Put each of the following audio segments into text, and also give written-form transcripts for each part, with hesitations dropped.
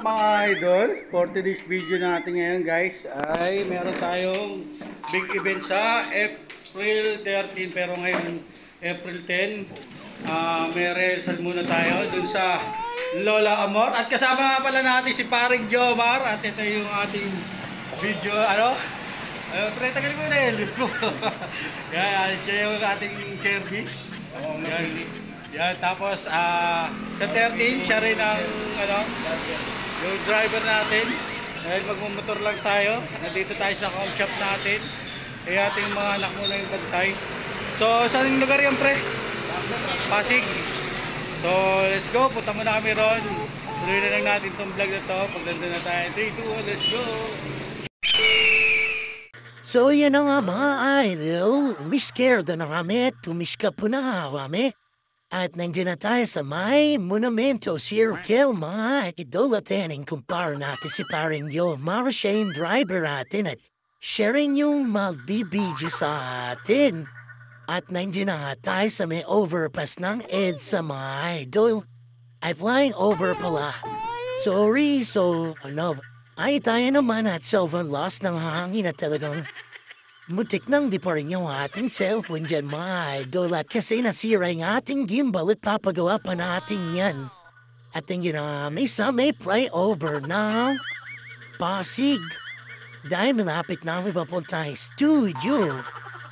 Mga idol, for today's video natin ngayon guys ay meron tayong big event sa April 13 pero ngayon April 10 may rehearsal muna tayo dun sa Lola Amor at kasama nga pala natin si Paring Jomar at ito yung ating video pre tagal mo na yun let's go yan, siya yung ating service yan, tapos sa 13 siya rin ang yung driver natin. Dahil magmumotor lang tayo. Nandito tayo sa home shop natin. Kaya ating mga anak muna yung bantay. So, saan yung lugar yan, pre? Pasig. So, let's go. Punta muna kami ron. Tuloy na lang natin itong vlog na to. Pag nandun na tayo. 3, 2, 1, let's go. So, yan na nga mga idol. Umiscared na kami. Tumiska po na kami. At nandiyan na tayo sa may monumento circle mga idol at yan kumpara natin si Paring Jomar siya yung driver natin at sharing yung magbibideo sa atin. At nandiyan na tayo sa may overpass ng EDSA mga idol. Ay flying over pala. Sorry, ay tayo naman at sobrang lost ng hangin at talagang mutik nang di pa rin yung ating cellphone dyan mga idol at kasi nasira yung ating gimbal at papagawa pa natin yan. At yun na may flyover na Pasig. Dahil malapit na kami papunta sa studio.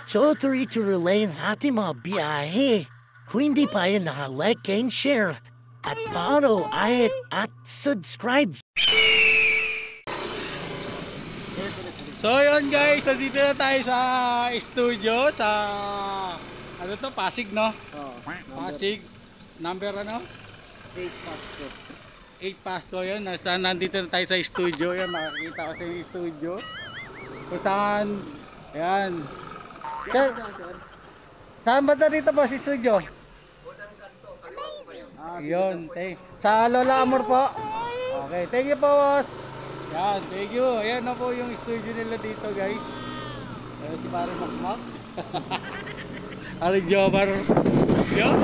So tuloy-tuloy ang ating mga biyahe. Kung hindi pa yan naka-like and share at follow at subscribe. So yun guys, nandito na tayo sa studio sa Pasig no? Pasig. Number 8 Pasco. 8 Pasco yun. Nandito na tayo sa studio. Yan, makikita ko sa yung studio. Kung saan, ayan. Saan ba na dito po si studio? Yun, sa Lola Amor po. Okay, thank you po boss. Yan, thank you. Ayan na po yung studio nila dito guys. Ayan si Paring Makmak. Paring Jomar. Yan.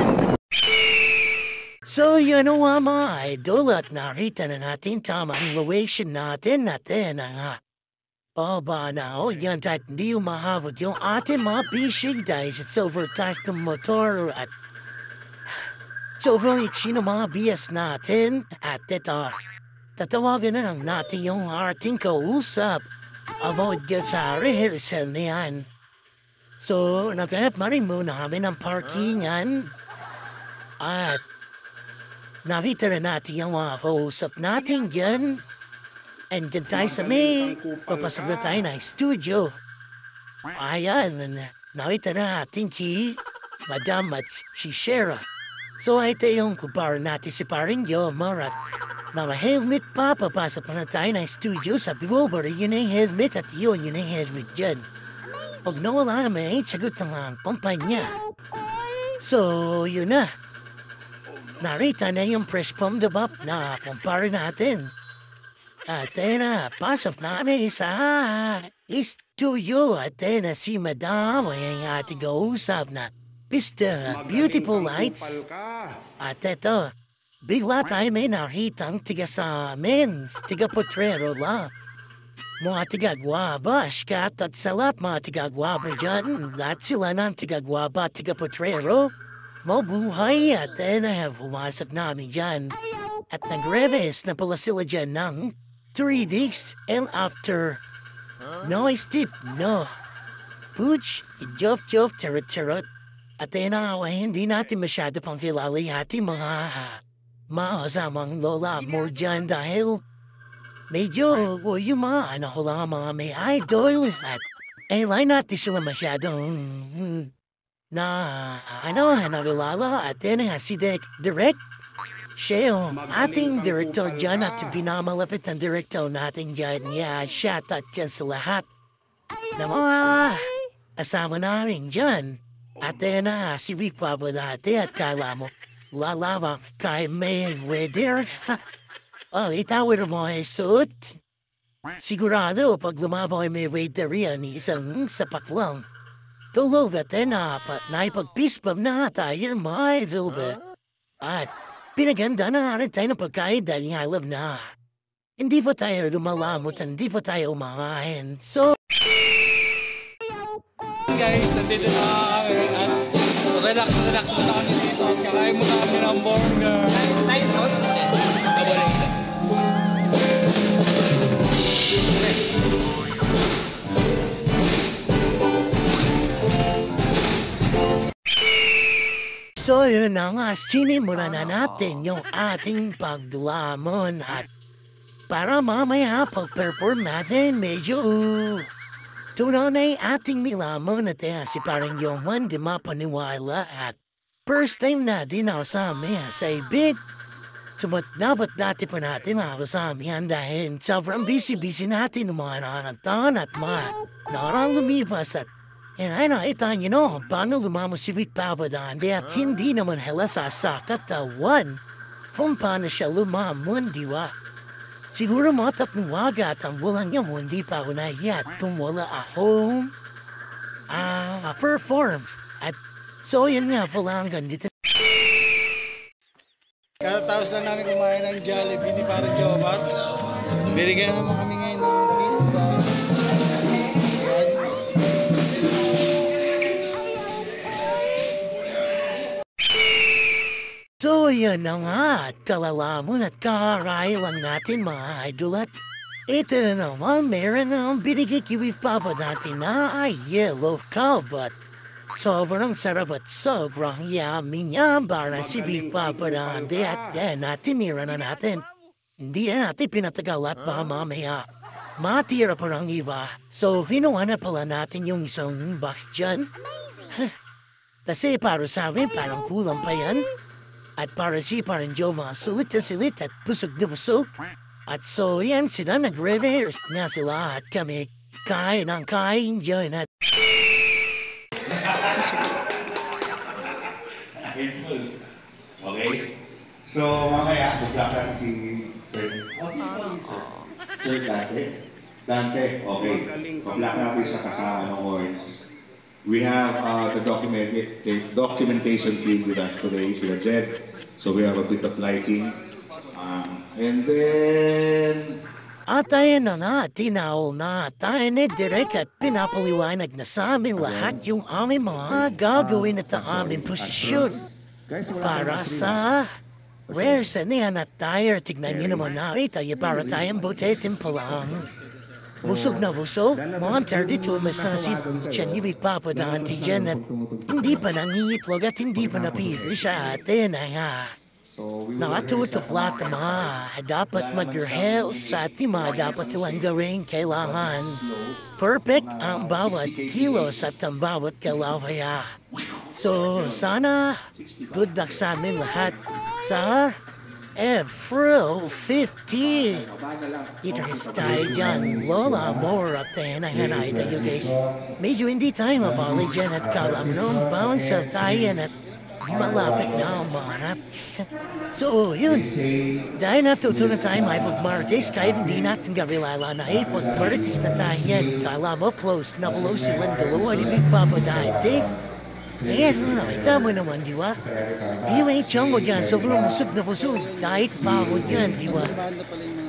So yun nga mga idol at nakita na natin tamang location natin at nga. Ba na yan at hindi umahabot yung ating mga bisig dahil sa silver tax ng motor at sobrang itchy ng mga bias natin at ito. Tatawagan na lang natin yung ating kausap about dyan sa rehearsal na yan. So, naghanap na rin muna kami ng parkingan at nakita na natin yung mga kausap natin dyan. And dyan tayo sa may papasok na tayo na studio. Ayan, nakita na natin si Madam at si Shera. So, ito yung kumpara natin si Paring Jomar at naka-helmet pa, papasok pa na tayo ng studio. Sabi mo, bari yun ang helmet at yun ang helmet dyan. Pag nawala naman, sagot ang kumpanya. So, yun na. Narita na yung press from the bop na kumpara natin. At na, pasok namin sa studio. At na si Madam ay ating kausap na Mr. Beautiful Lights. At ito, bigla tayo may nakitang tiga sa amin, tiga Potrero la. Mga tiga Guabas, kat at salat mga tiga Guaba dyan, lahat sila ng tiga Guaba, tiga Potrero. Mabuhay at na pumasok namin dyan. At nag-reves na pala sila dyan ng 3 days and after. No, Steve, no. Pooch, jof-jof, charot-charot. At hindi natin masyado pang kilala yung ating mga kasamang lola more dyan dahil medyo yung mga ko lang mga may idol at line natin sila masyadong nakilala at si Direct. Siya yung ating director dyan at pinamalapit ng director natin dyan. Yeah, shout out dyan sa lahat na mga asama namin dyan. At si Big Papa dati at kala mo lalabang kay Mayweather. Itawid mo ay suit. Sigurado pag lumabaw kay Mayweather yan isang sapak lang. Tulog at naipag-peace-pub na tayo mga idol ba? At pinaganda na natin tayo ng pagkain dahil nga alam na hindi pa tayo lumalamot, hindi pa tayo umangahin. So, Guys, nandito na kami at relax muna kami dito at kakain muna kami ng burger. 9 notes? so yun na nga, sinimulan na natin yung ating paglamon at para mamaya pag-perform natin medyo tunaw na yung ating nilamon at si parang yung man di mapaniwala at first time na din ako sa amin sa ibig. Dapat dati pa natin ako sa amin dahil sobrang busy natin ng mga nanantan at mga nakarang lumipas at ay nakita nyo no, paano lumamos si Big Papa Dante at hindi naman halasa sa katawan kung paano siya lumamon, di ba? Siguro mga tatlong wagat ang walang niya mo, hindi pa ako nahiyat kung wala akong perform. At so yun nga pala hanggang dito. Katatapos na namin kumain ng Jollibee ni Parang Jomar. Binigyan naman kami ngayon ng pizza. So yun na nga at kalalamon at kakaray lang natin mga idol at ito na naman meron na binigay kay Papa natin na ay yellow cow but sobrang sarap at sobrang yummy niya para si Big Papa Dante at yan natinira na natin. Hindi na natin pinatagal at baka mamaya matira pa ng iba. So kinuha na pala natin yung isang box dyan. Kasi para sa amin parang kulang pa yan. At para si parang Joe mga sulit na sulit at busog na busog. At so yan sila nag-reverse na sila at kami kain ng kain dyan at Okay? So, mamaya, buglakan si Sir. Sir Dante. Dante, okay. Buglakan natin siya kasama ng words. We have the documentation team with us today, sila Jed. So we have a bit of lighting. And then... At ayan na nga, tinawal na tayo ni Direk at pinapaliwanag na sa amin lahat yung aming mga gagawin at ang aming posisyon. Para sa rehearsal niyan at tayo, tignan nyo naman nakita tayo para tayong butetin pa lang. Busog na busog, mga 32 masasip, siya ni Big Papa Dante dyan at hindi pa nangingitlog at hindi pa napiri siya at na nga. Nakatutok lahat ng mga dapat mag-rehearse at yung mga dapat nilang gawin kailangan. Perfect ang bawat kilos at ang bawat kalawaya. So sana good luck sa amin lahat sa April 15. Itas tayo dyan, Lola Mora, tenahanay tayo guys. Medyo hindi tayo mapali dyan at kalam noong bounce tayo at malapit na umarap. So yun, dahil natuto na tayo may pag-Martes kahit hindi natin garilala na pag-Martes na tayo yan. Kala mo close na below silang dalawa ni Big Papa Dante. Ayan, nakita mo naman, di ba? Di ba yung mo dyan, sobrang busog na busog. Kahit pagod yan, di ba?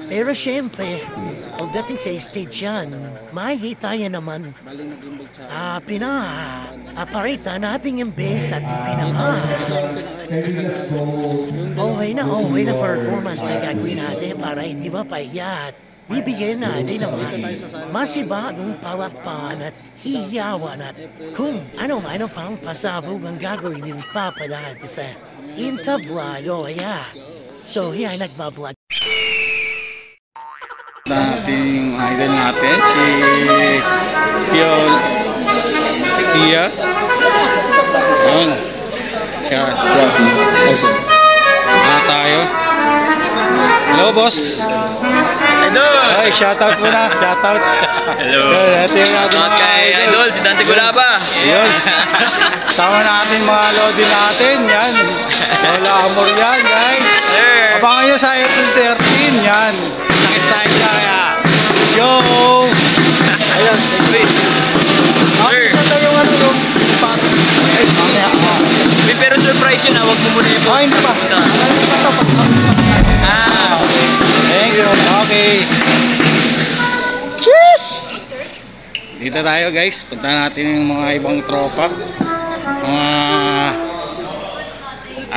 Pero syempre, pagdating sa stage yan, makikita yan naman. Aparita natin yung bass at yung okay na performance na gagawin natin para hindi mapahiyat. Bibigyan natin naman masibagong palakpakan at hiyawan at kung ano pang pasabog ang gagawin ni Papa dahil sa entablado, yeah. So, yan, nagbablog. Natin yung idol natin, si Pia. Yun. Siya. Tayo. Hello, boss. Idol! Ay, shoutout muna. Shoutout. Hello! Ito yung Shoutout kay Idol, si Dante Gulaba. Yun. Sama natin mga lodi natin. Yan. Lola Amor yan, guys. Sir! Abangan nyo sa April 13. Yan. Sakit kaya. Yo! Ayun. Sir! Ito yung ano yung pato. Ay, mamaya. Pero surprise yun, huwag mo muna yung Hindi pa. Ah! Thank you. Okay. Dito tayo guys, punta natin yung mga ibang tropa. Mga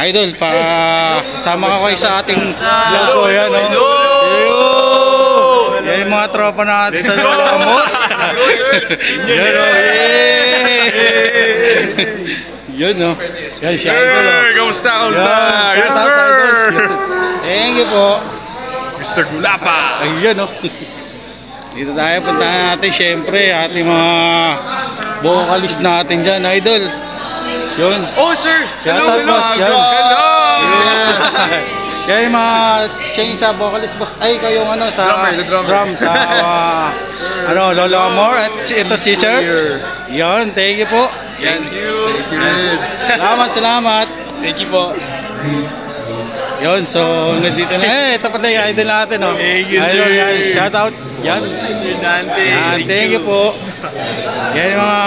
idol, sama ka kayo sa ating vlog ko. Yan, no? Yan yung mga tropa natin sa Lolamor. Yan, no? Yun, no? Yan siya, idol. Kamusta? Yes, sir! Thank you po. Mr. Gulapa! Ayun, no? Dito tayo, puntahan natin syempre ating mga vocalist natin dyan, idol. Yun. Oh, sir! Shoutout, boss. Yan. Hello! Yan yung mga change sa vocalist, boss. Ay, kayo yung ano, sa drum, sa Lolo Amor. At ito si Sir. Yun, thank you po. Thank you. Salamat. Thank you po. Yun, so nandito na. Ito pala yung idol natin, no? Thank you, Idol, sir. yan. Shoutout. Yan. Sir Dante. Yan, thank you po. Yan yung mga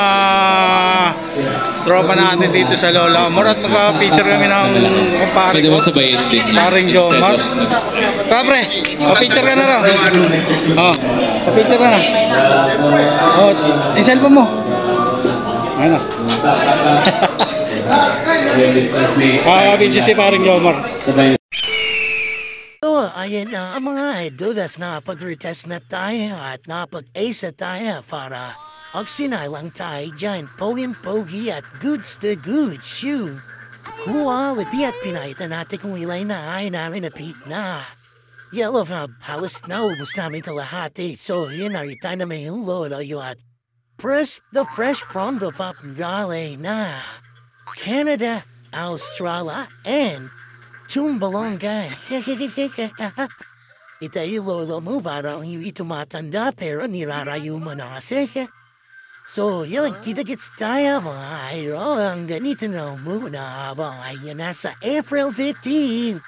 tropa natin dito sa Lola Amor at magka-picture kami ng kumpare Pwede ko. mo sabayin din yun. Paring Instead Jomar. of mag-step. Kapre, pa-picture ka na raw. Oh, pa-picture ka na. Oh, yung cellphone mo. Ano? Pa-picture si Paring Jomar. So, ayan na ang mga idolas na pag-retest na tayo at napag-ace tayo para lang tayo dyan. Pogi at goods to good shoe. Quality at pinahita natin kung ilay na ay namin napit na. Yellow na halos na ubus namin kalahati. So, yun narita na may lolo yun at the fresh from the pop gale na. Canada, Australia, and Tumbalonga. Itayo lolo mo parang hindi tumatanda pero nirarayo mo na kasi. So, yun, kita-kits tayo mga idol. Ang ganito na muna habang ayun nasa April 15.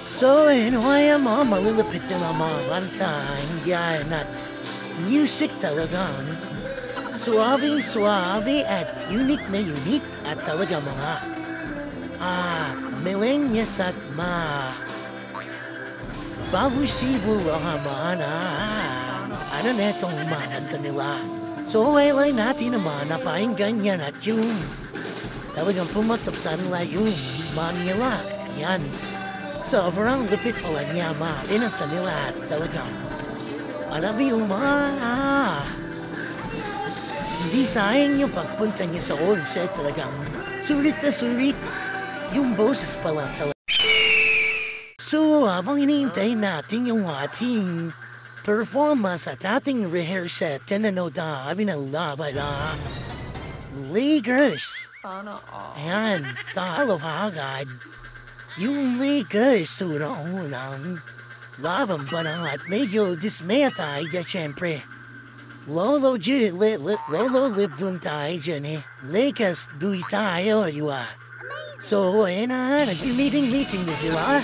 So, anyway, mga malilapit na mga bantahan yan at music talagang suave at unique na unique at talaga mga millennials at babusibo ang mga ano na itong managta nila. So, wailay natin naman na painggan yan at yung talagang pumatap sa nila yung Manila. Yan. Sobrang lupit pala niya marinanta nila at talagang alam mo yung hindi sayang yung pagpunta niya sa onset talagang surit na surit yung boses pa lang talaga. So, habang iniintay natin yung ating performance at ating rehearsal, tinanood na kami ng laban na Lakers. Sana all. Ayan, talo agad. Yung Lakers, unang laban pa na at medyo dismaya tayo dyan, syempre. Lolo lib dun tayo dyan eh. Lakers, buwi tayo, diba? So, ayan na, nag-meeting na sila.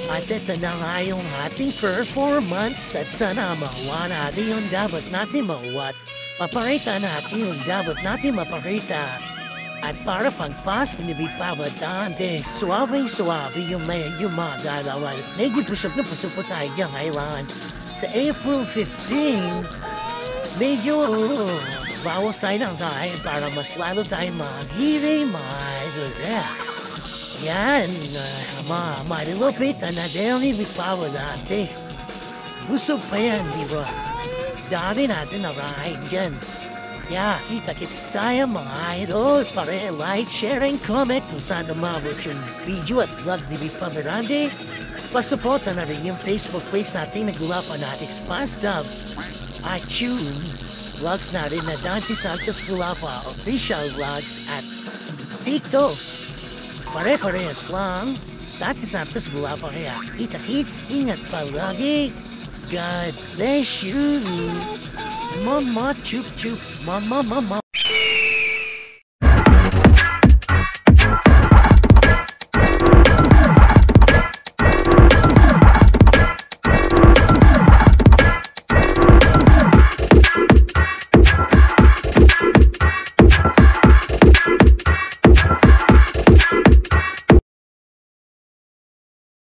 At ito na nga yung ating performance at sana makuha natin yung dapat natin makuha. Paparita natin yung dapat natin maparita. At para pagpas, pinibigpabadante, suave yung mga galaw at medyo pusap na pusap po tayo dyan kailangan. Sa April 15, medyo bawas tayo ng kain para mas lalo tayo maghiri, yan, malilupit na dahil bigpabadante. Busog pa yan, di ba? Dami natin na ride dyan. Yeah, kita-kits tayo mga idol. Pare, like, share, and comment kung saan umabot yung video at vlog ni Big Pamerande. Pasuporta na rin yung Facebook page natin na Gulapan Atix Pastub. At yung vlogs na rin na Dante Santos Gulapa Official Vlogs at TikTok. Pare-parehas lang. Dante Santos Gulapa kaya kita-kits, ingat palagi. God bless you. Mama chup chup, mama.